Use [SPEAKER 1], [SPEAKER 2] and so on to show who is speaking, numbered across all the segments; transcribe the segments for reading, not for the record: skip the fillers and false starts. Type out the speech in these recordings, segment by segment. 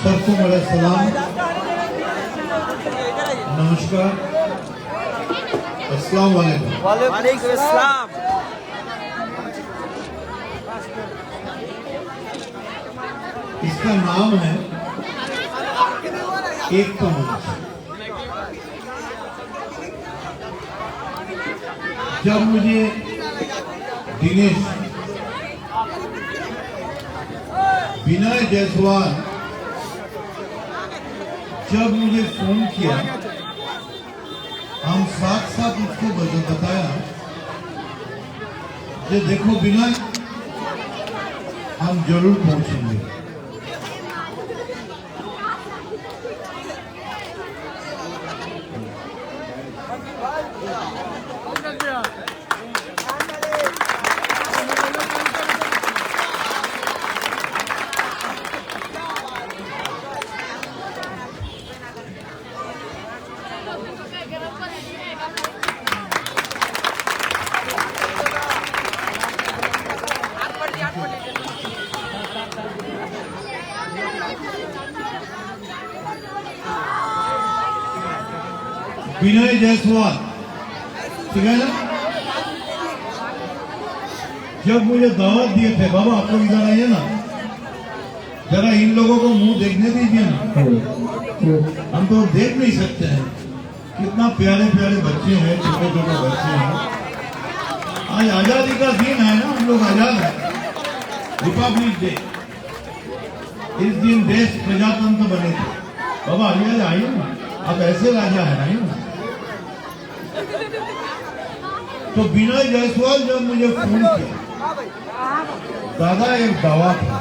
[SPEAKER 1] सबको मेरा सलाम, नमस्कार, अस्सलाम वालेकुम।
[SPEAKER 2] वालेकुम अस्सलाम।
[SPEAKER 1] इसका नाम है एकता मंच। जब मुझे दिनेश विनय जायसवाल जब मुझे फोन किया, हम साथ साथ उसको बताया कि देखो विनय, हम जरूर पहुंचेंगे। विनय जायसवाल, ठीक है ना? जब मुझे दावत दिए थे, बाबा आप लोग इधर आइए ना, जरा इन लोगों को मुंह देखने दीजिए ना। हम तो देख नहीं सकते हैं, कितना प्यारे प्यारे बच्चे हैं, छोटे छोटे बच्चे हैं। आज आजादी का दिन है ना, हम लोग आजाद हैं, रिपब्लिक डे। इस दिन देश प्रजातंत्र बने थे। बाबा आइए ना, आप ऐसे राजा है, आइए ना। तो विनय जायसवाल जब मुझे फोन किया, दादा एक दावा था,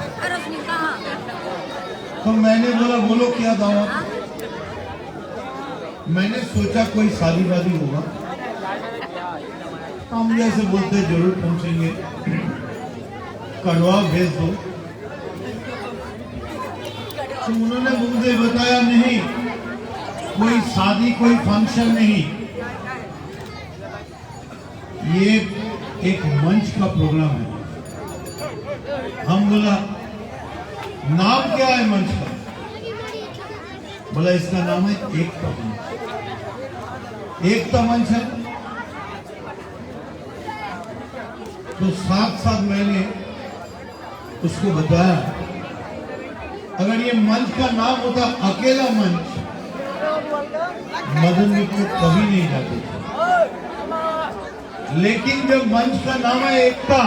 [SPEAKER 1] तो मैंने बोला बोलो क्या दावा था? मैंने सोचा कोई शादी वादी होगा, हम जैसे बोलते जरूर पहुंचेंगे, कड़वा भेज दो। तो उन्होंने मुझे बताया नहीं, कोई शादी कोई फंक्शन नहीं, ये एक मंच का प्रोग्राम है। हम बोला नाम क्या है मंच का? बोला इसका नाम है एकता मंच। एकता मंच है। तो साथ साथ मैंने उसको बताया, अगर ये मंच का नाम होता अकेला मंच, मदन मित्र कभी नहीं जाते थे। लेकिन जब मंच का नाम है एकता,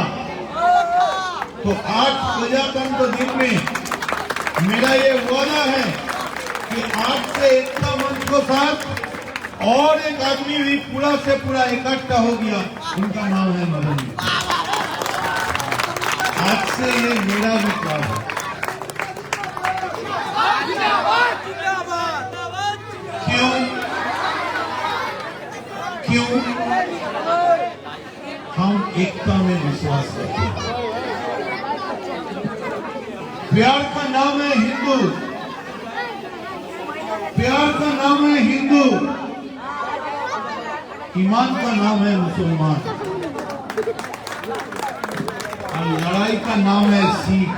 [SPEAKER 1] तो 8 प्रजातंत्र दिन में मेरा ये वादा है कि आज से एकता मंच को साथ और एक आदमी भी पूरा से पूरा इकट्ठा हो गया, उनका नाम है मदन मित्र। आज से ये मेरा भी काम है। क्यों? हम एकता में विश्वास करते हैं। प्यार का नाम है हिंदू, प्यार का नाम है हिंदू, ईमान का नाम है मुसलमान, और लड़ाई का नाम है सिख।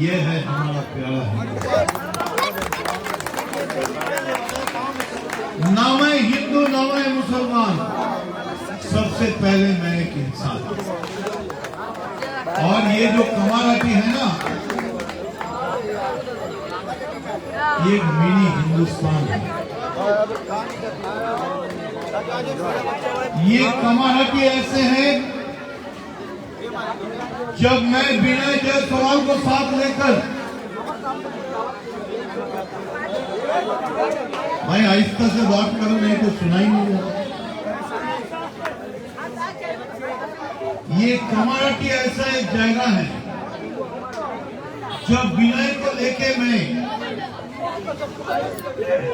[SPEAKER 1] ये है हमारा प्यारा हिंदू। नाम है हिंदू, नाम है मुसलमान, सबसे पहले मैं एक इंसान। और ये जो कमाराटी है ना, ये एक मिनी हिंदुस्तान है। ये कमाराटी ऐसे हैं, जब मैं विनय जायसवाल को साथ लेकर, भाई आहिस्ता से बात करो, नहीं तो सुनाई नहीं देगा। ये कमाराटी ऐसा एक जगह है, जब विनय को लेके मैं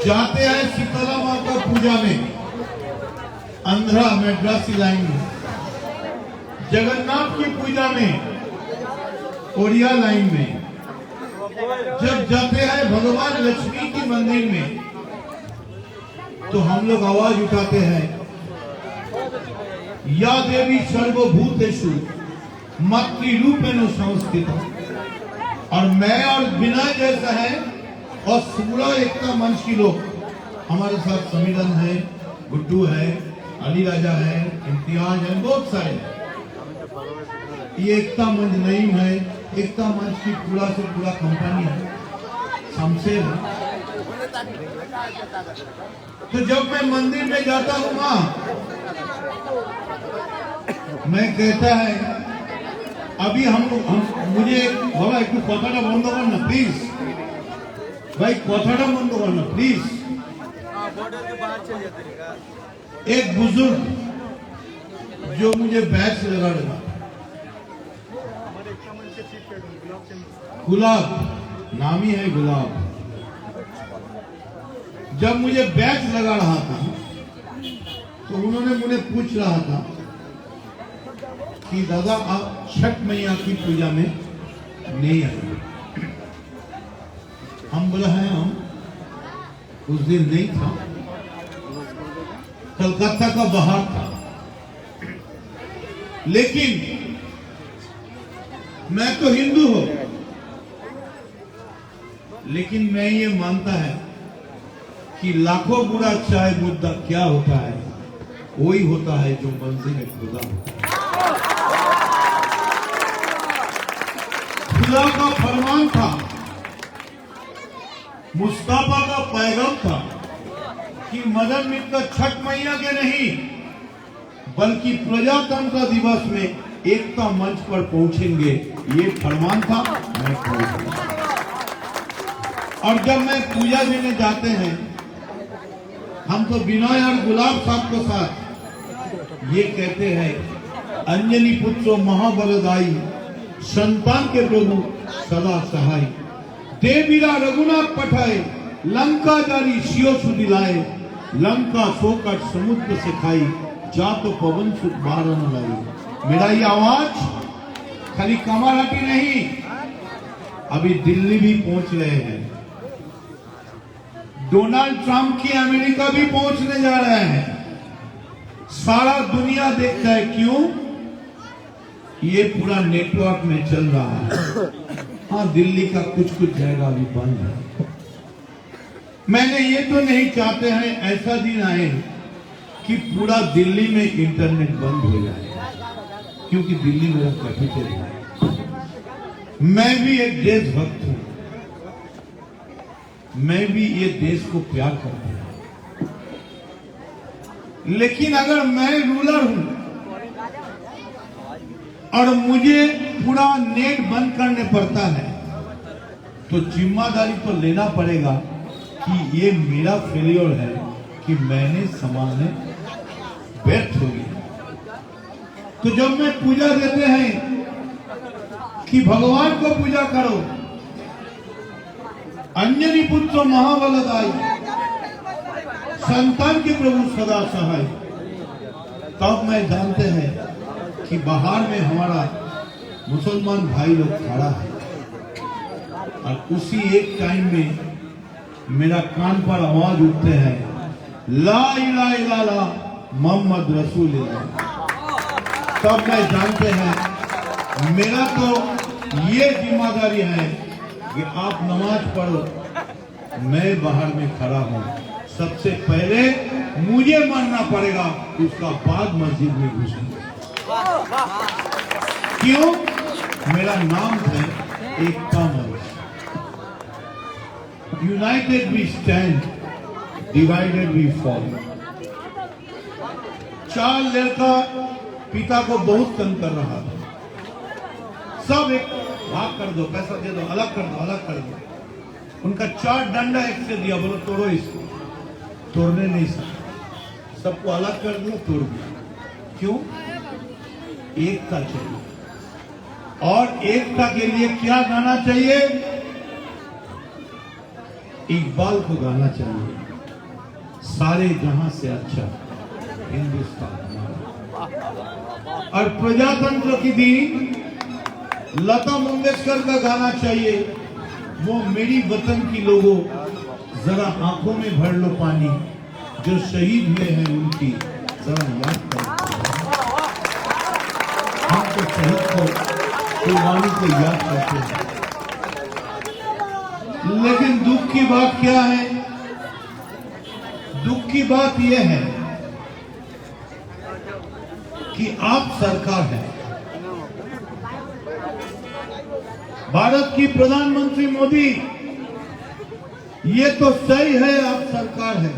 [SPEAKER 1] जाते हैं शीतला माँ को पूजा में, आंध्रा मेड्रासी लाइन में, जगन्नाथ की पूजा में, ओडिया लाइन में, जब जाते हैं भगवान लक्ष्मी की मंदिर में, तो हम लोग आवाज उठाते हैं, या देवी सर्वभूतेषु मातृरूपेण संस्थिता। और मैं और विनय जैसा है और पूरा एकता मंच की लोग हमारे साथ समीरन है, गुड्डू है, अली राजा है, इम्तियाज है, बहुत सारे। ये एकता मंच नहीं है, एकता मंच की पूरा से पूरा कंपनी है, शमशेर है। तो जब मैं मंदिर में जाता हूँ माँ, मैं कहता है अभी मुझे बाबा एक कथाटा बंद करना प्लीज, भाई कथाटा बंद करना प्लीज। एक बुजुर्ग जो मुझे बैच लगा रहा, गुलाब नाम ही है गुलाब, जब मुझे बैच लगा रहा था तो उन्होंने मुझे पूछ रहा था कि दादा आप छठ मैया की पूजा में नहीं आए। हम बोला है हम उस दिन नहीं था, कलकत्ता का बाहर था, लेकिन मैं तो हिंदू हूं, लेकिन मैं ये मानता है कि लाखों बुरा चाहे मुद्दा क्या होता है, वही होता है जो मंजिल खुदा होता है। खुदा का फरमान था, मुस्तफा का पैगाम था कि मदन मित्र छठ मैया के नहीं बल्कि प्रजातंत्र दिवस में एकता मंच पर पहुंचेंगे, ये फरमान था। मैं पहुंचूंगा। और जब मैं पूजा देने जाते हैं, हम तो विनय और गुलाब साहब के साथ ये कहते हैं, अंजलि पुत्र महाबलदाई, संतान के प्रभु सदा सहाय, देवीरा रघुनाथ पठाए, लंका जारी शिव सुदिलाए, लंका सोकट समुद्र से खाई, जा तो पवन सुख बार न लाई। मेरा ये आवाज खाली कमरहाटी नहीं, अभी दिल्ली भी पहुंच रहे हैं, डोनाल्ड ट्रंप की अमेरिका भी पहुंचने जा रहे हैं, सारा दुनिया देखता है। क्यों? ये पूरा नेटवर्क में चल रहा है। हाँ, दिल्ली का कुछ जगह भी बंद है। मैंने ये तो नहीं चाहते हैं ऐसा दिन आए कि पूरा दिल्ली में इंटरनेट बंद हो जाए, क्योंकि दिल्ली मेरा कैपिटल है। मैं भी एक देशभक्त हूं, मैं भी ये देश को प्यार करता हूं, लेकिन अगर मैं रूलर हूं और मुझे पूरा नेट बंद करने पड़ता है, तो जिम्मेदारी तो लेना पड़ेगा कि ये मेरा फेलियर है कि मैंने संभालने व्यर्थ हो गया। तो जब मैं पूजा देते हैं कि भगवान को पूजा करो, अंजनी पुत्र महाबलदाई, संतान के प्रभु सदा सहाय, तब मैं जानते हैं कि बाहर में हमारा मुसलमान भाई लोग खड़ा है, और उसी एक टाइम में मेरा कान पर आवाज उठते हैं, ला इलाहा इल्लल्लाह मोहम्मद रसूलुल्लाह। तब मैं जानते हैं मेरा तो ये जिम्मेदारी है कि आप नमाज पढ़ो, मैं बाहर में खड़ा हूं, सबसे पहले मुझे मरना पड़ेगा, उसका बाद मस्जिद में घुसेंगे। क्यों? मेरा नाम है Ekta Manch. United we stand, divided we fall. चार लड़का पिता को बहुत तंग कर रहा था, सब एक भाग कर दो, पैसा दे दो, अलग कर दो, अलग कर दो। उनका 4 डंडा एक से दिया, बोलो तोड़ो इसको, तोड़ने नहीं सकते, सबको अलग कर दिया, तोड़ दिया। क्यों? एकता चाहिए, और एकता के लिए क्या गाना चाहिए? इकबाल को गाना चाहिए, सारे जहां से अच्छा हिंदुस्तान। और प्रजातंत्र के दिन लता मंगेशकर का गाना चाहिए, वो मेरी वतन की लोगों जरा आंखों में भर लो पानी, जो शहीद हुए हैं उनकी जरा याद करो। हम तो शहीद को, कुर्बानी को याद करते हैं। लेकिन दुख की बात क्या है? दुख की बात यह है कि आप सरकार है, भारत की प्रधानमंत्री मोदी, ये तो सही है आप सरकार है,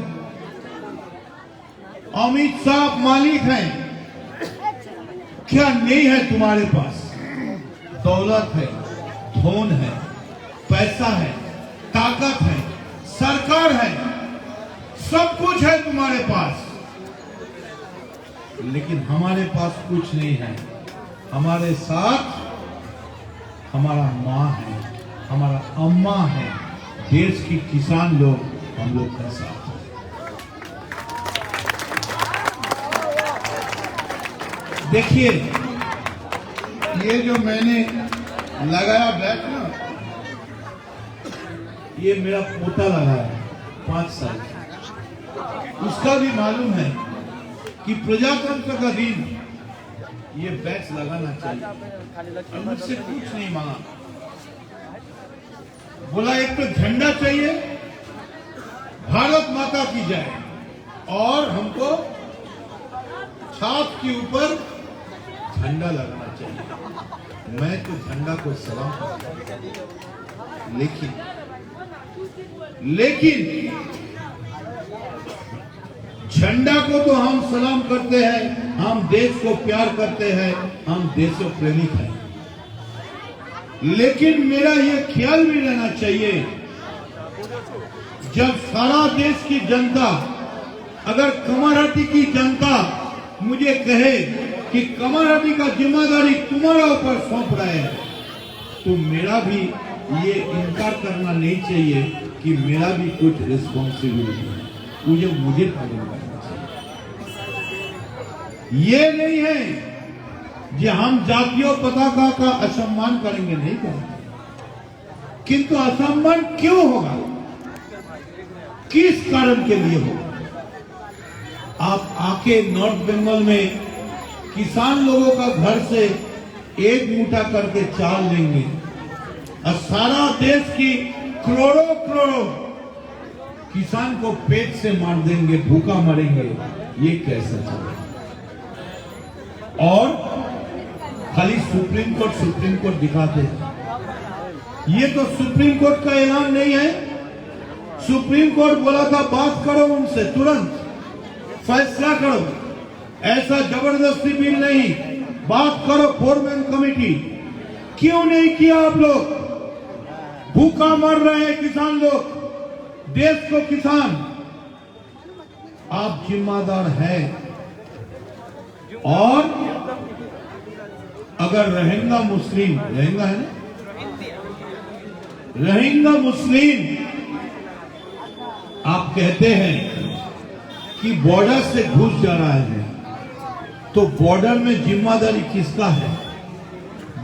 [SPEAKER 1] अमित शाह मालिक हैं, क्या नहीं है तुम्हारे पास? दौलत है, धन है, पैसा है, ताकत है, सरकार है, सब कुछ है तुम्हारे पास, लेकिन हमारे पास कुछ नहीं है। हमारे साथ हमारा माँ है, हमारा अम्मा है, देश की किसान लोग हम लोग के साथ हैं। देखिए, ये जो मैंने लगाया बैग ना, ये मेरा पोता लगा है 5 साल, उसका भी मालूम है कि प्रजातंत्र का दिन ये बैच लगाना चाहिए। मुझसे कुछ नहीं मांगा, बोला एक तो झंडा चाहिए, भारत माता की जय, और हमको छाप के ऊपर झंडा लगाना चाहिए। मैं तो झंडा को सलाम करता हूं, लेकिन झंडा को तो हम सलाम करते हैं, हम देश को प्यार करते हैं, हम देशों प्रेमिक हैं, लेकिन मेरा ये ख्याल भी रहना चाहिए, जब सारा देश की जनता, अगर कमरहट्टी की जनता मुझे कहे कि कमरहट्टी का जिम्मेदारी तुम्हारा ऊपर सौंप रहे हैं, तो मेरा भी ये इनकार करना नहीं चाहिए कि मेरा भी कुछ रिस्पॉन्सिबिलिटी है, मुझे पालन करना चाहिए। ये नहीं है कि हम जातीय पताका का असम्मान करेंगे, नहीं करेंगे, किंतु असम्मान क्यों होगा, किस कारण के लिए होगा? आप आके नॉर्थ बंगाल में किसान लोगों का घर से एक मुठा करके चाल लेंगे और सारा देश की करोड़ों करोड़ों किसान को पेट से मार देंगे, भूखा मरेंगे, ये कैसे चलेगा? और खाली सुप्रीम कोर्ट दिखाते हैं। ये तो सुप्रीम कोर्ट का ऐलान नहीं है। सुप्रीम कोर्ट बोला था बात करो उनसे, तुरंत फैसला करो, ऐसा जबरदस्ती बिल नहीं, बात करो, 4 कमेटी। क्यों नहीं किया आप लोग? भूखा मर रहे हैं किसान लोग, देश को किसान, आप जिम्मेदार हैं। और अगर रोहिंग्या मुस्लिम, रोहिंग्या है ना, रोहिंग्या मुस्लिम आप कहते हैं कि बॉर्डर से घुस जा रहा है, तो बॉर्डर में जिम्मेदारी किसका है?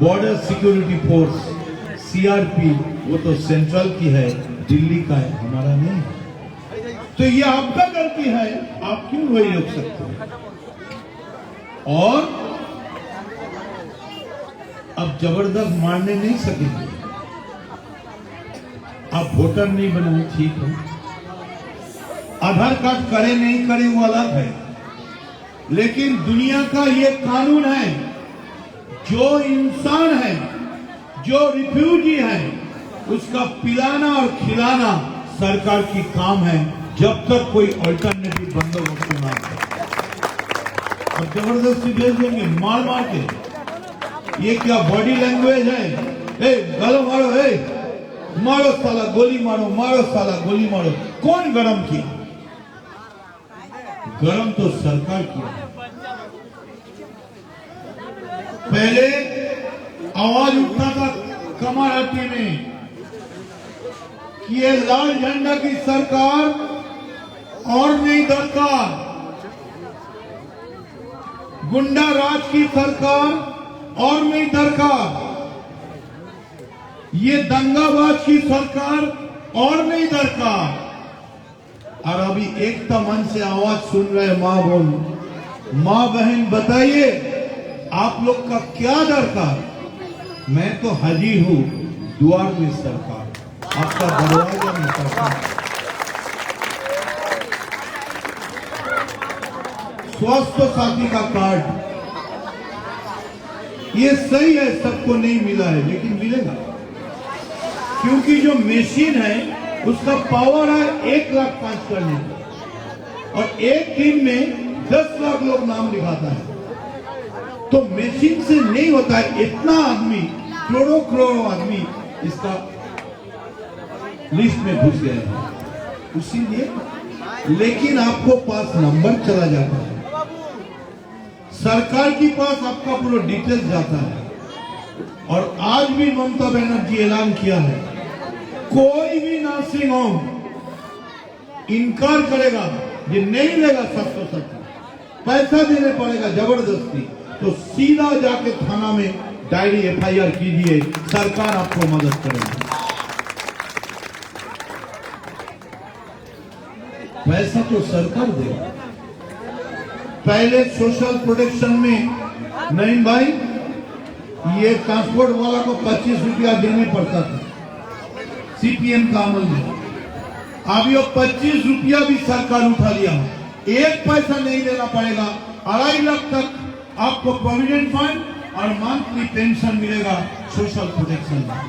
[SPEAKER 1] बॉर्डर सिक्योरिटी फोर्स, सीआरपी, वो तो सेंट्रल की है, दिल्ली का है, हमारा नहीं है। तो ये आपका गलती है, आप क्यों वही रोक सकते हैं? और अब जबरदस्त मारने नहीं सकेंगे। आप वोटर नहीं बनाए, ठीक है, आधार कार्ड करे नहीं करे वो अलग है, लेकिन दुनिया का ये कानून है, जो इंसान है, जो रिफ्यूजी है, उसका पिलाना और खिलाना सरकार की काम है, जब तक कोई अल्टरनेटिव बंदोबस्त ना हो। और जबरदस्ती भेज देंगे मार मार के, ये क्या बॉडी लैंग्वेज है? गलो मारो, मारो साला, गोली मारो, मारो साला, गोली मारो। कौन गरम किया? गरम तो सरकार किया। पहले आवाज उठता था कमरहट्टी में कि ये लाल झंडा की सरकार और नहीं दरकार, गुंडा राज की सरकार और नहीं दरकार, ये दंगाबाज की सरकार और नहीं दरकार। और अभी एकता मन से आवाज सुन रहे माँ बोल, माँ बहन बताइए आप लोग का क्या दरकार? मैं तो हाजिर हूं द्वार में सरकार, आपका दरवाजा में पहुंचा। स्वास्थ्य साथी का कार्ड ये सही है, सबको नहीं मिला है लेकिन मिलेगा, क्योंकि जो मशीन है उसका पावर है 1 लाख पांच करने का, और एक दिन में 10 लाख लोग नाम लिखाता है। तो मशीन से नहीं होता है। इतना आदमी, करोड़ों आदमी इसका लिस्ट में घुस गए हैं, इसीलिए। लेकिन आपको पास नंबर चला जाता है, सरकार के पास आपका पूरा डिटेल्स जाता है। और आज भी ममता बनर्जी ऐलान किया है, कोई भी नर्सिंग होम इनकार करेगा, ये नहीं लेगा 770, पैसा देने पड़ेगा जबरदस्ती, तो सीधा जाके थाना में डायरी FIR कीजिए, सरकार आपको मदद करेगी। पैसा तो सरकार देगा। पहले सोशल प्रोटेक्शन में नहीं भाई, ये ट्रांसपोर्ट वाला को 25 रुपया देने पड़ता था CPM का अमल में। अब ये 25 रुपया भी सरकार उठा लिया, एक पैसा नहीं देना पड़ेगा। 2.5 लाख तक आपको प्रोविडेंट फंड और मंथली पेंशन मिलेगा सोशल प्रोटेक्शन में।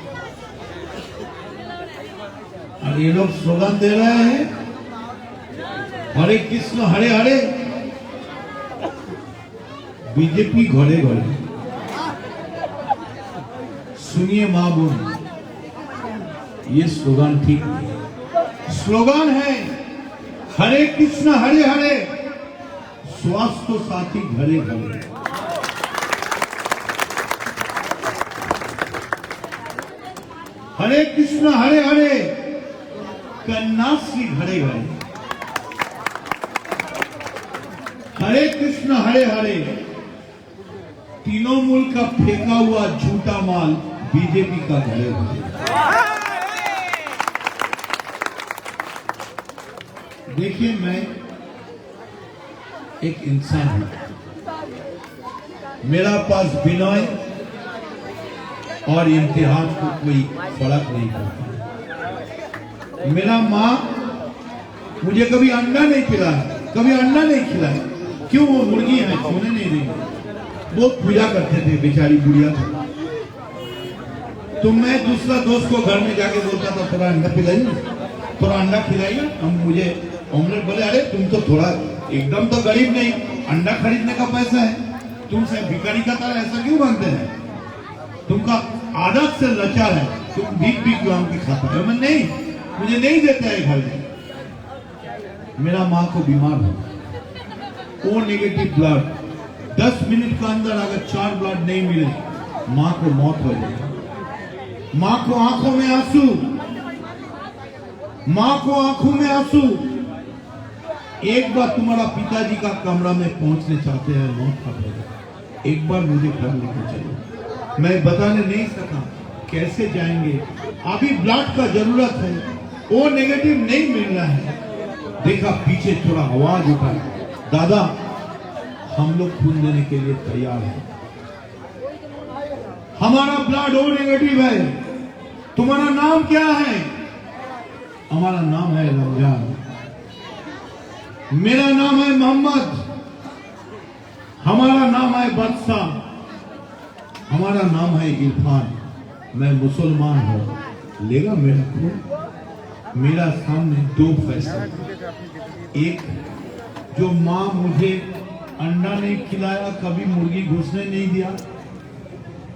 [SPEAKER 1] और ये लोग स्लोगन दे रहे हैं, हरे कृष्ण हरे हरे, बीजेपी घरे घरे। सुनिए मां बोल, ये स्लोगन ठीक नहीं। स्लोगन है हरे कृष्ण हरे हरे, स्वास्थ्य साथी घरे घरे। हरे कृष्ण हरे हरे, कन्याश्री घरे घरे। हरे कृष्ण हरे हरे, तृणमूल का फेंका हुआ झूठा माल बीजेपी का घरे घरे। देखिए, मैं एक इंसान हूं, मेरा पास विनय और इम्तिहान को कोई फर्क नहीं पड़ता। मेरा माँ मुझे कभी अंडा नहीं खिलाया, कभी अंडा नहीं खिलाया। क्यों? वो मुर्गी है, सोने नहीं देंगे। बहुत पूजा करते थे, बेचारी बुढ़िया थी। तो मैं दूसरा दोस्त को घर में जाके बोलता था, थोड़ा अंडा पिलाइए, थोड़ा अंडा खिलाइए। हम मुझे ऑमलेट बोले, अरे तुम तो थोड़ा एकदम तो गरीब नहीं, अंडा खरीदने का पैसा है, तुमसे भिखारी का तरह ऐसा क्यों मांगते हैं? तुमका आदत से लाचार है, तुम भीख भीख मांग के खाता है। मैं नहीं, मुझे नहीं देता है घर में। मेरा माँ को बीमार हो, ओ नेगेटिव ब्लड, 10 मिनट के अंदर अगर 4 ब्लड नहीं मिले, माँ को मौत हो जाएगी। माँ को आंखों में आंसू, माँ को आंखों में आंसू। एक बार तुम्हारा पिताजी का कमरा में पहुंचने चाहते हैं, मौत का भय, एक बार मुझे घर लेके चलो। मैं बताने नहीं सका कैसे जाएंगे, अभी ब्लड का जरूरत है, ओ नेगेटिव नहीं मिल रहा है। देखा पीछे थोड़ा आवाज उठा, दादा हम लोग खून देने के लिए तैयार हैं, हमारा ब्लड ओ नेगेटिव है, तुम्हारा नाम क्या है? हमारा नाम है रमजान, मेरा नाम है मोहम्मद, हमारा नाम है बादशाह, हमारा नाम है इरफान, मैं मुसलमान हूं। लेगा मेरा खून? मेरा सामने 2 फैसले, एक जो माँ मुझे अंडा नहीं खिलाया, कभी मुर्गी घुसने नहीं दिया,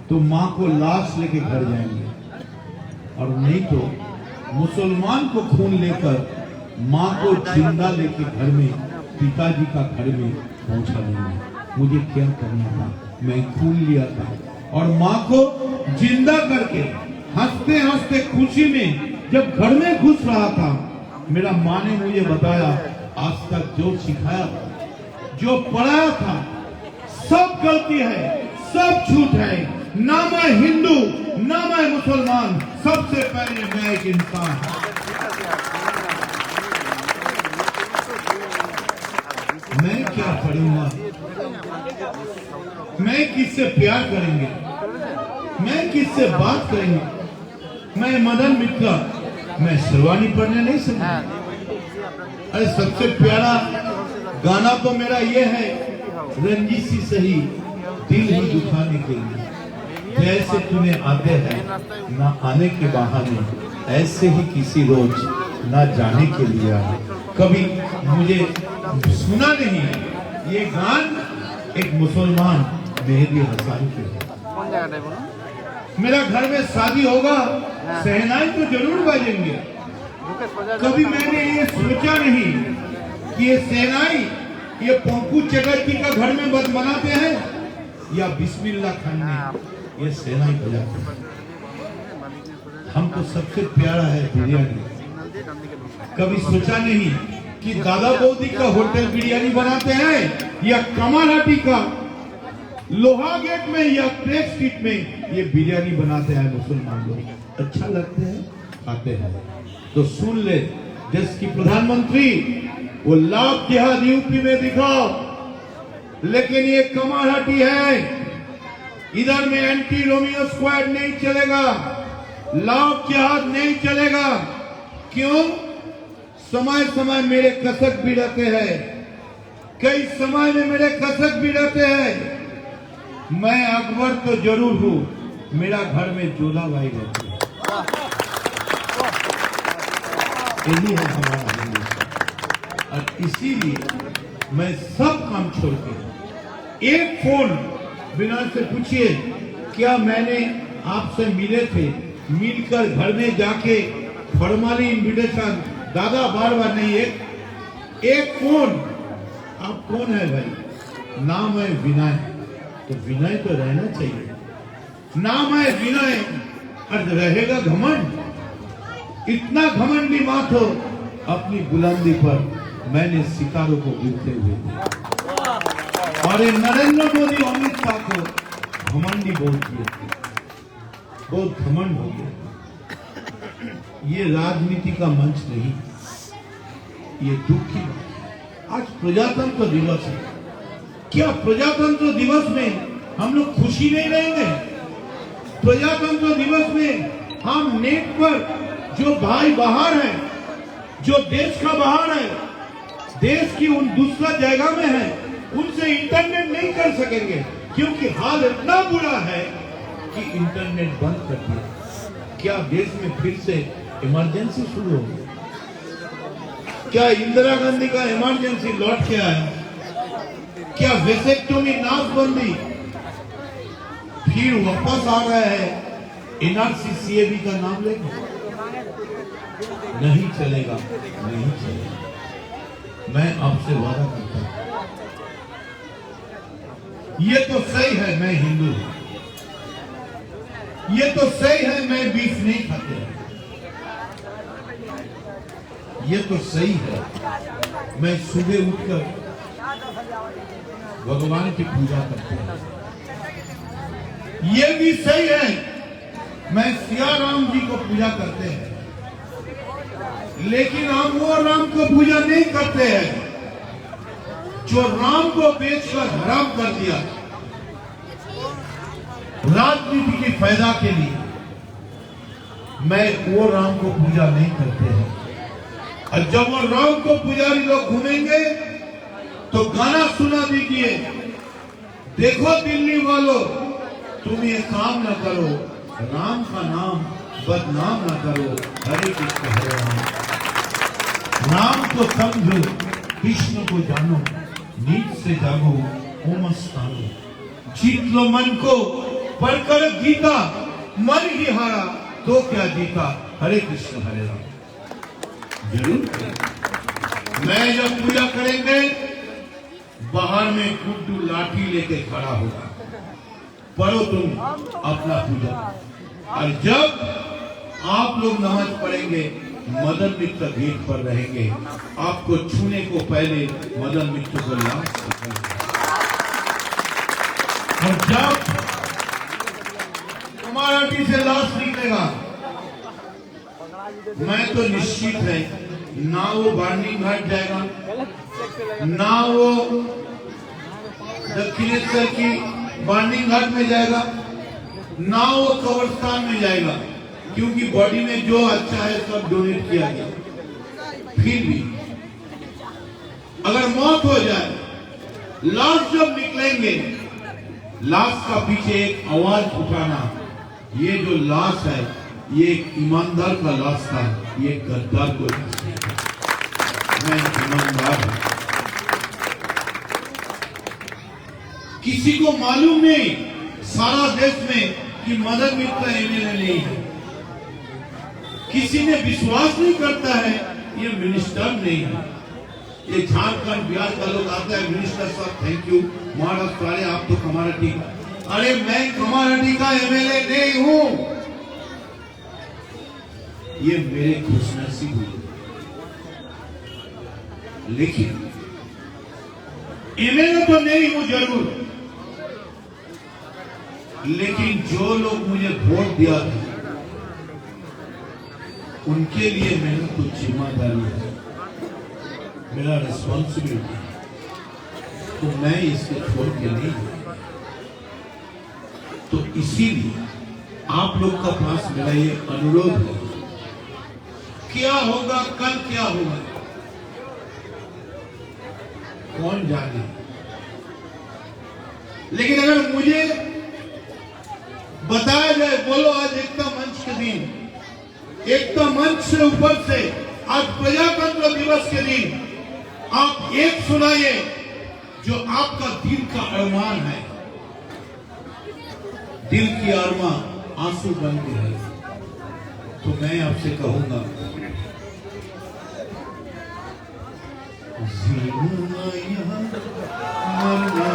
[SPEAKER 1] तो माँ को लाश लेके घर जाएंगे, और नहीं तो मुसलमान को खून लेकर माँ को जिंदा लेके घर में, पिताजी का घर में पहुंचा देंगे। मुझे क्या करना था? मैं खून लिया था, और माँ को जिंदा करके हंसते हंसते खुशी में जब घर में घुस रहा था, मेरा माँ ने मुझे बताया, आज तक जो सिखाया था, जो पढ़ाया था, सब गलती है, सब झूठ है। ना मैं हिंदू, ना मैं मुसलमान, सबसे पहले मैं एक इंसान। मैं क्या पढ़ूंगा? मैं किससे प्यार करेंगे? मैं किससे बात करेंगे? मैं मदन मित्र मैं शेरवानी पढ़ने नहीं सकता। अरे सबसे प्यारा गाना तो मेरा ये है, रंजीसी सही दिल ही दुखाने के लिए, जैसे तूने आते हैं ना आने के बहाने, ऐसे ही किसी रोज ना जाने के लिए आए। कभी मुझे सुना नहीं, ये गान एक मुसलमान मेहदी हसन के है। मेरा घर में शादी होगा, शहनाई तो जरूर बजेंगे। कभी मैंने ये सोचा नहीं कि ये शहनाई ये पंकु चटर्जी का घर में बनाते हैं या बिस्मिल्लाह खान ने ये शहनाई बजाते हैं। हमको सबसे प्यारा है बिरयानी। कभी सोचा नहीं कि दादा बौदी का होटल बिरयानी बनाते हैं या कमालहाटी का लोहा गेट में या प्रेस स्ट्रीट में ये बिरयानी बनाते हैं मुसलमान लोग। अच्छा लगते हैं, खाते हैं। तो सुन ले, जिसकी प्रधानमंत्री वो लाभ जिहाद यूपी में दिखाओ, लेकिन ये कमालहाटी है, इधर में एंटी रोमियो स्क्वाड नहीं चलेगा, लाभ जिहाद नहीं चलेगा। क्यों? समय समय मेरे कसक भी रहते हैं, कई समय में मेरे कसक भी रहते हैं। मैं अकबर तो जरूर हूं, मेरा घर में जोधाबाई रहती है। यही है हमारा हिंदुस्तान। और इसीलिए मैं सब काम छोड़ के एक फोन बिना से पूछिए, क्या मैंने आपसे मिले थे, मिलकर घर में जाके फॉर्मली इन्विटेशन, दादा बार बार नहीं, एक फोन। आप कौन है भाई? नाम है विनय, तो विनय तो रहना चाहिए। नाम है विनय, अर्थ रहेगा घमंड। इतना घमंडी मत हो, अपनी बुलंदी पर मैंने सितारों को गिरते हुए देखा। और ये नरेंद्र मोदी अमित शाह को घमंडी बोल दिए, बहुत घमंड हो गया। ये राजनीति का मंच नहीं, ये दुख की बात है। आज प्रजातंत्र दिवस है, क्या प्रजातंत्र दिवस में हम लोग खुशी नहीं रहेंगे? प्रजातंत्र दिवस में हम नेट पर जो भाई बाहर है, जो देश का बाहर है, देश की उन दूसरा जगह में है, उनसे इंटरनेट नहीं कर सकेंगे, क्योंकि हाल इतना बुरा है कि इंटरनेट बंद कर दिया। क्या देश में फिर से इमरजेंसी शुरू हो गई? क्या इंदिरा गांधी का इमरजेंसी लौट के आया? क्या वेसेक्टोमी, नाशबंदी फिर वापस आ रहा है? एनआरसी सीएबी का नाम लेंगे? नहीं चलेगा, नहीं चलेगा। मैं आपसे वादा करता हूं, ये तो सही है मैं हिंदू हूं, ये तो सही है मैं बीफ नहीं खाते, ये तो सही है मैं सुबह उठकर भगवान की पूजा करते हैं, ये भी सही है मैं सिया राम जी को पूजा करते हैं। लेकिन हम वो राम को पूजा नहीं करते हैं जो राम को बेचकर हराम कर दिया राजनीति के फायदा के लिए। मैं वो राम को पूजा नहीं करते हैं। और जब वो राम को पुजारी लोग घूमेंगे तो गाना सुना दीजिए, देखो दिल्ली वालों तुम ये काम न करो, राम का नाम बदनाम न करो, हरे कृष्ण हरे राम। राम को समझो, कृष्ण को जानो, नींद से जागो, ओमस तानो। जीत लो मन को, पढ़कर गीता, मन ही हारा तो क्या जीता, हरे कृष्ण हरे राम। जरूर मैं जब पूजा करेंगे बाहर में गुड्डू लाठी लेके खड़ा होगा, पढ़ो तुम अपना पूजा। और जब आप लोग नमाज पढ़ेंगे मदन मित्र गेट पर रहेंगे, आपको छूने को पहले मदन मित्र को लाश और जब कमाराटी से लाश निकलेगा मैं तो निश्चित है ना वो बार्निंग घाट जाएगा, ना वो दक्षिणेश्वर की बार्निंग घाट में जाएगा, ना वो कब्रिस्तान में जाएगा। क्योंकि बॉडी में जो अच्छा है सब डोनेट किया गया। फिर भी अगर मौत हो जाए, लाश जब निकलेंगे, लाश का पीछे एक आवाज उठाना, ये जो लाश है ये एक ईमानदार का लाश था, ये गद्दार को लाश नहीं था। मैं ईमानदार हूं। किसी को मालूम नहीं सारा देश में कि मदन मित्र एमएलए नहीं है। किसी ने विश्वास नहीं करता है ये मिनिस्टर नहीं है। ये झारखंड बिहार का लोग आता है, मिनिस्टर साहब थैंक यू, महाराष्ट्र वाले आप तो कमारटी का। अरे मैं कमारटी का एमएलए नहीं हूं, ये मेरे खुशनसीब हुई। लेकिन एमएलए तो नहीं हूं जरूर, लेकिन जो लोग मुझे वोट दिया था उनके लिए मेरा तो जिम्मेदारी है, मेरा रिस्पॉन्सिबिलिटी है, तो मैं इसको छोड़ के नहीं हूं। तो इसीलिए आप लोग का पास मेरा ये अनुरोध है, क्या होगा कल, क्या होगा कौन जाने, लेकिन अगर मुझे बताया जाए, बोलो आज एकता मंच के दिन, एकता मंच से ऊपर से आज प्रजातंत्र दिवस के दिन आप एक सुनाइए जो आपका दिल का अरमान है, दिल की अरमा आंसू बन के है, तो मैं आपसे कहूंगा जीना यहाँ मरना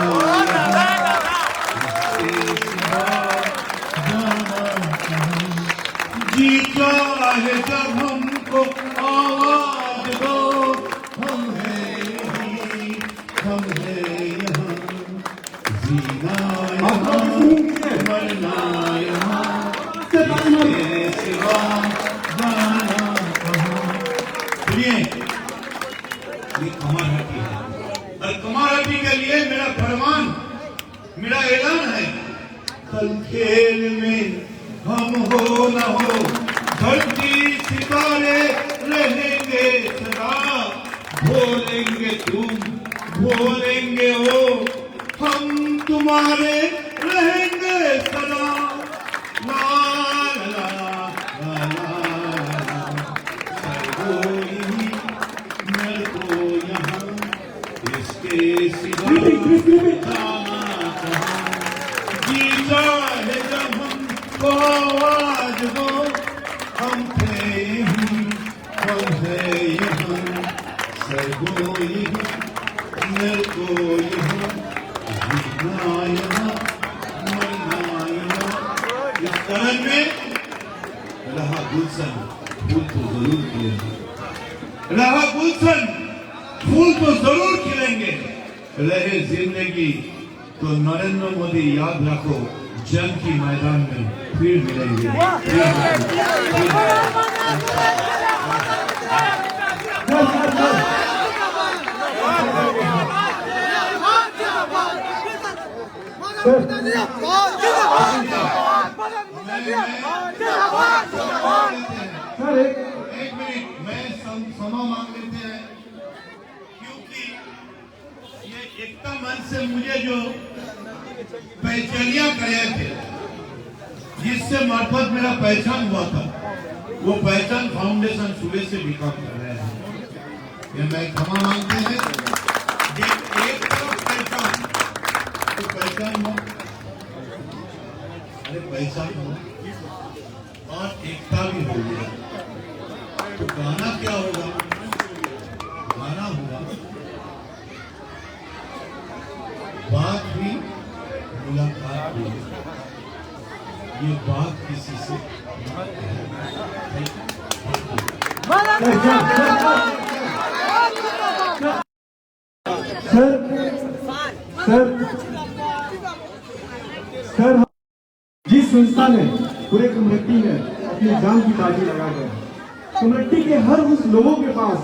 [SPEAKER 1] जीता है जब हमको आवाज दो, हम हैं यहीं, हम हैं यहाँ, जीना यहाँ मरना यहाँ, इसके सिवा जाना कहाँ। सुनिए, ये कमारहट्टी है और कमारहट्टी के लिए मेरा फरमान, मेरा ऐलान है, कल खेल में हम हो न हो, धरती सितारे रहेंगे सदा, भोलेंगे तुम भोलेंगे वो, हम तुम्हारे रहेंगे सदा। ला ला ला ला मेरे को यहाँ इसके सिवा जाना कहाँ, जीता है जब आवाज दो, हम थे यहीं, हम है यहाँ, सबको यहाँ, मेरे को यहाँ, जीना यहाँ मरना यहाँ। इस तरह में रहा गुलशन, फूल तो जरूर खिलेंगे, रहा गुलशन, फूल तो जरूर खिलेंगे, रहे जिंदगी तो नरेंद्र मोदी याद रखो, जंग की मैदान में फिर मिलेंगे।
[SPEAKER 2] सर
[SPEAKER 1] एक मिनट मैं क्षमा मांग लेते हैं, क्योंकि ये एकता मंच से मुझे जो पहचानियां करे थे, जिससे मार्फत मेरा पहचान हुआ था, वो पहचान फाउंडेशन सुबह से भी काम कर रहे हैं, ये मैं क्षमा मांगते हैं। एक तरफ पहचान तो पहचान हो, अरे पहचान हो और एकता भी हो गया, तो गाना क्या होगा, गाना होगा बात भी मुलाकात हुई, ये बात किसी से
[SPEAKER 2] सर जिस संस्था ने पूरे कम्युनिटी में अपनी जान की बाजी लगा है, कम्युनिटी के हर उस लोगों के पास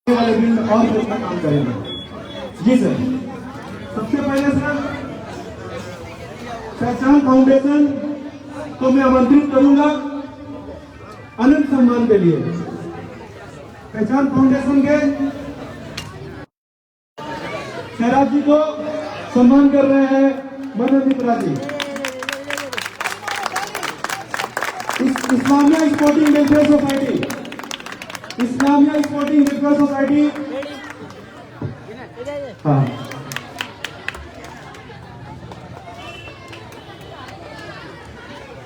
[SPEAKER 2] वाले दिन में और कितना काम करेंगे। जी सर, सबसे पहले सर पहचान फाउंडेशन तो मैं आमंत्रित करूंगा अनंत सम्मान के लिए। पहचान फाउंडेशन के शहराज जी को सम्मान कर रहे हैं Manoj Mitra ji. Islamia sporting welfare society, Islamia sporting welfare society, हाँ,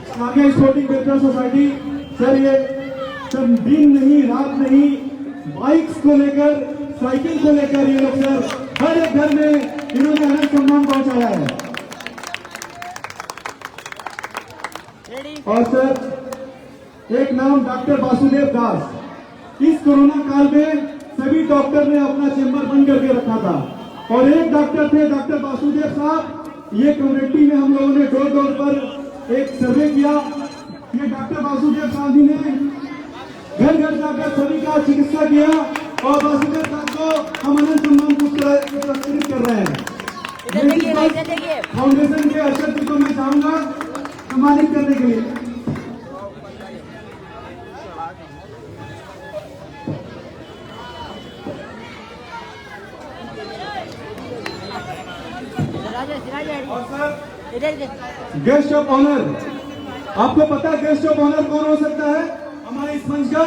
[SPEAKER 2] Islamia sporting welfare society. Sir ये सब दिन नहीं रात नहीं, बाइक्स को लेकर साइकिल को लेकर ये लोग सर हर एक घर में इन्होंने अनंत सम्मान पहुंचाया है। और सर एक नाम डॉक्टर वासुदेव दास। इस कोरोना काल में सभी डॉक्टर ने अपना चेंबर बंद करके रखा था और एक डॉक्टर थे डॉक्टर वासुदेव साहब। ये कम्युनिटी में हम लोगों ने डोर डोर पर एक सर्वे किया। ये डॉक्टर वासुदेव साहब जी ने घर घर जाकर सभी का चिकित्सा किया और वासुदेव साहब को हम अनंत सम्मान पुरस्कृत कर रहे हैं। फाउंडेशन के अध्यक्ष जी को मैं चाहूंगा सम्मानित करने के लिए। और सर गेस्ट ऑफ ऑनर, आपको पता है गेस्ट ऑफ ऑनर कौन हो सकता है हमारे इस मंच का?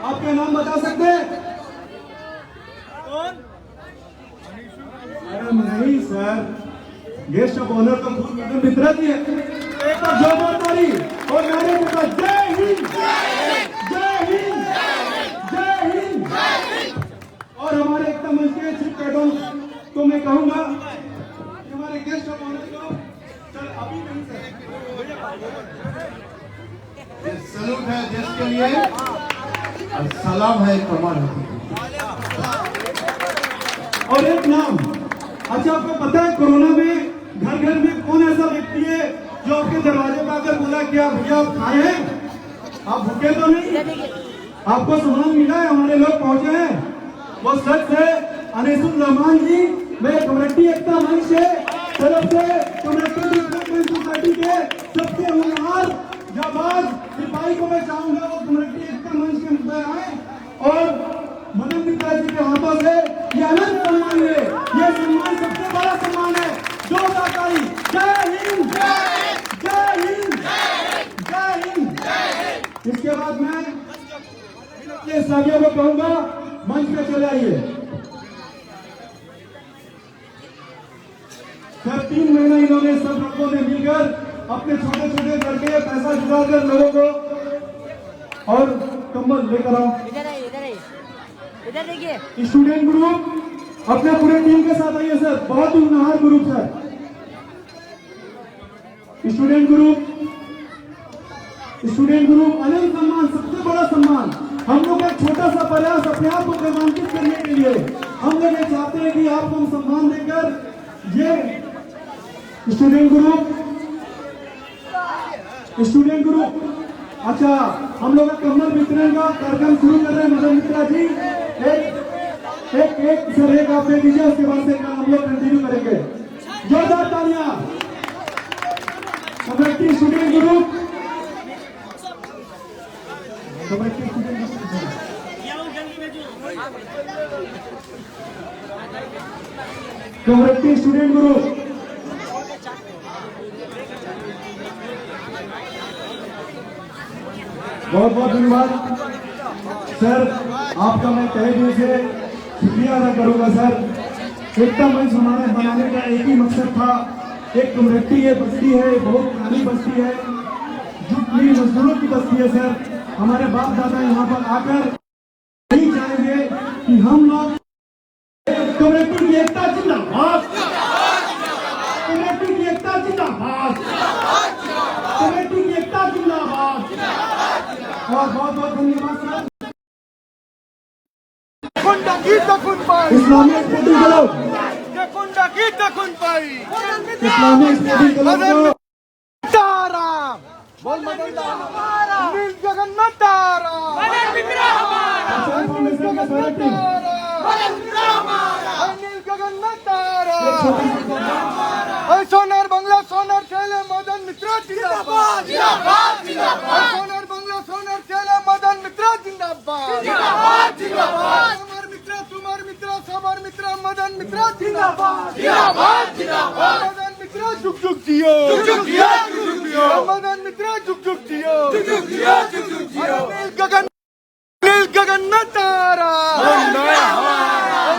[SPEAKER 2] आपका नाम बता सकते हैं? कौन? अरे नहीं सर, गेस्ट ऑफ ऑनर तो खुद मनोज मित्रा जी है। एक बार जोरदार ताली और नारे के साथ जय हिंद, जय हिंद, जय हिंद। और हमारे एकता मंच के चीफ पैटर्न को मैं कहूंगा कि हमारे गेस्ट ऑफ ऑनर को सर अभी नहीं सर
[SPEAKER 1] सैल्यूट है देश के लिए और सलाम है कमान।
[SPEAKER 2] और एक नाम, अच्छा आपको पता है कोरोना में घर घर में कौन ऐसा व्यक्ति है जो आपके दरवाजे पर आकर बोला क्या भैया आप खाए हैं, आप भूखे तो नहीं, आपको सामान मिला है, हमारे लोग पहुंचे हैं? वो सच है। अनीसुर रहमान जी, मेरे कम्युनिटी एकता मंच से तरफ से कम्युनिटी डेवलपमेंट सोसाइटी के सबसे होनहार जाबाज सिपाही को मैं चाहूंगा वो कम्युनिटी एकता मंच के अंदर आए और मनोज मित्रा जी के हाथों से ये अनंत सम्मान है। ये सम्मान सबसे बड़ा सम्मान है। जो ताली, जय हिंद, जय हिंद, जय हिंद। इसके बाद मैं अपने साथियों को कहूंगा मंच पे चले आइए। सर 3 महीना इन्होंने सब लोगों ने मिलकर अपने छोटे छोटे करके पैसा जुटाकर लोगों को और कम्बल लेकर आओ।
[SPEAKER 3] इधर देखिए।
[SPEAKER 2] स्टूडेंट ग्रुप अपने पूरे टीम के साथ आइए सर, बहुत ही होनहार ग्रुप सर। स्टूडेंट ग्रुप अनंत सम्मान सबसे बड़ा सम्मान। हम लोग एक छोटा सा प्रयास अपने आप को रोमांचित करने के लिए हम लोग ये चाहते हैं कि आपको हम सम्मान देकर ये स्टूडेंट ग्रुप अच्छा हम लोग कम्बल वितरण का कार्यक्रम शुरू कर रहे हैं। मनोज मित्रा जी एक सर एक आप दे दीजिए, उसके बाद से हम लोग कंटिन्यू करेंगे। जोरदार तालियां community student group, community student group. बहुत बहुत धन्यवाद सर, आपका मैं तहे दिल से शुक्रिया अदा करूंगा सर। एकता मंच हमारे बनाने का एक ही मकसद था। एक कम्युनिटी है, बस्ती है, बहुत पुरानी बस्ती है, जुटली मजदूरों की बस्ती है सर। हमारे बाप दादा यहाँ पर आकर नहीं चाहेंगे कि हम लोग कम्युनिटी की एकता जिंदाबाद, कम्युनिटी की एकता जिंदाबाद, कम्युनिटी की एकता जिंदाबाद। और बहुत बहुत धन्यवाद sir. Islamia sporting club, Islamia sporting club को
[SPEAKER 4] बोल अनिल जगन्नाथ तारा,
[SPEAKER 2] फाउंडेशन का सारा टीम
[SPEAKER 4] अनिल जगन्नाथ तारा। সোনার বাংলা সোনার ছেলে মদন মিত্র জিন্দাবাদ জিন্দাবাদ জিন্দাবাদ সোনার বাংলা সোনার ছেলে মদন মিত্র জিন্দাবাদ জিন্দাবাদ জিন্দাবাদ আমার মিত্র তোমার মিত্র সবার মিত্র মদন মিত্র জিন্দাবাদ জিন্দাবাদ জিন্দাবাদ মদন মিত্র যুগ যুগ জিও যুগ যুগ জিও মদন মিত্র যুগ যুগ জিও যুগ যুগ জিও নীল গगन में तारा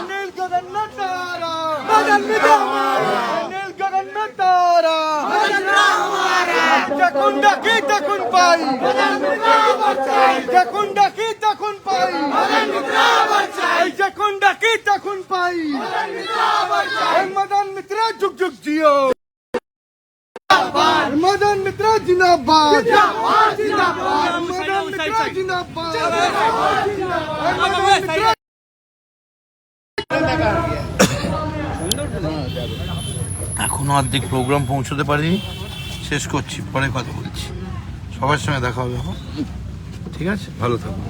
[SPEAKER 4] नील गगन में तारा मदन मित्र हमारा नील गगन में तारा मदन मित्र हमारा जकुंडा की तकुन पाई मदन मित्र बचाई जकुंडा की तकुन पाई मदन मित्र बचाई जकुंडा की तकुन पाई मदन मित्र बचाई मदन मित्र जुग जुग जियो मदन मित्र जिंदाबाद जिंदाबाद जिंदाबाद मदन मित्र जिंदाबाद
[SPEAKER 1] এখনো অর্ধেক প্রোগ্রাম পৌঁছতে পারিনি, শেষ করছি, পরে কথা বলছি। সবার সঙ্গে দেখা হবে, ঠিক আছে, ভালো থাকো।